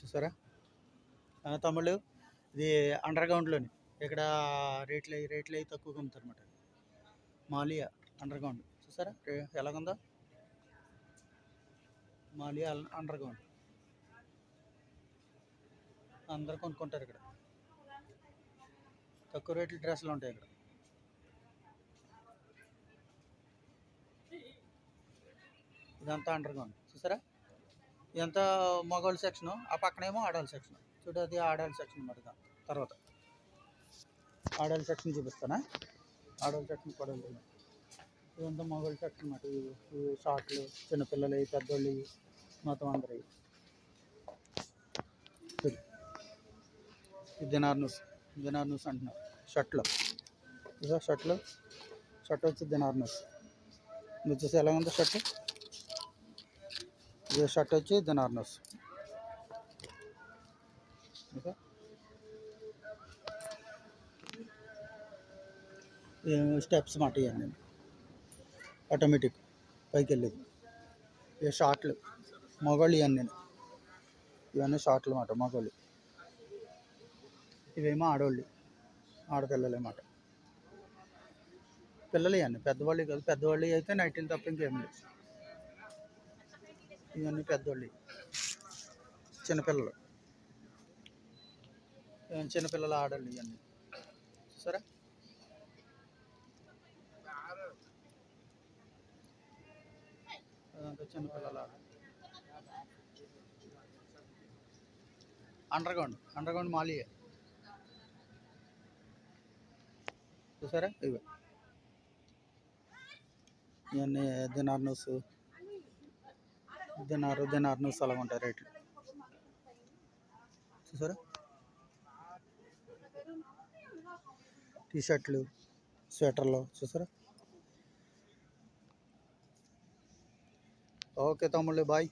చూసారా తమ్ముళ్ళు, ఇది అండర్ గ్రౌండ్లోని ఇక్కడ రేట్లు అవి తక్కువగా అమ్ముతారు అనమాట. మాలియా అండర్ గ్రౌండ్ చూసారా ఎలాగుందో. మాలియా అండర్ గ్రౌండ్ అందరూ కొనుక్కుంటారు ఇక్కడ. తక్కువ రేట్లు డ్రెస్సులు ఉంటాయి ఇక్కడ. ఇదంతా అండర్ గ్రౌండ్ చూసారా. ఇదంతా మగవాళ్ళ సెక్షను, ఆ పక్కనేమో ఆడవాళ్ళ సెక్షన్. చూడు అది ఆడవాళ్ళ సెక్షన్ అన్నమాట. తర్వాత ఆడవాళ్ళ సెక్షన్ చూపిస్తానా. ఆడవాళ్ళ సెక్షన్ కూడా ఇదంతా మగవాళ్ళ సెక్షన్ అన్నమాట. ఈ షార్ట్లు చిన్నపిల్లలు పెద్దోళ్ళు మొత్తం అందరూ. ఇది దినార్ నూస్ అంటున్నారు. షర్ట్లు ఇదో షర్ట్ వచ్చి దినార్ నూస్. ఇది వచ్చేసి ఎలా ఉందో షర్ట్. ఇది షర్ట్ వచ్చి దినార్ నూస్. ఓకే, స్టెప్స్ మాట ఇవన్నీ ఆటోమేటిక్ పైకి వెళ్ళేది. ఇవి షార్ట్లు మగవాళ్ళు ఇవన్నీ షార్ట్లు అన్నమాట మగవాళ్ళు. ఇవేమో ఆడవాళ్ళు ఆడపిల్లలు అన్నమాట. పిల్లలు ఇవన్నీ పెద్దవాళ్ళు కాదు. పెద్దవాళ్ళు అయితే నైటీలు తప్ప ఇంకేం లేదు. ఇవన్నీ పెద్దవాళ్ళు. చిన్నపిల్లలు ఆడవాళ్ళు ఇవన్నీ సరే. అదంతా చిన్నపిల్లలు అండర్ గ్రౌండ్ మాలియా చూసారా. ఇవన్నీ దినార్ నూస్ అలాగ ఉంటాయి రేట్లు చూసారా. టీషర్ట్లు స్వెటర్లు చూసారా. ఓకే తమ్ముళ్ళు, బాయ్.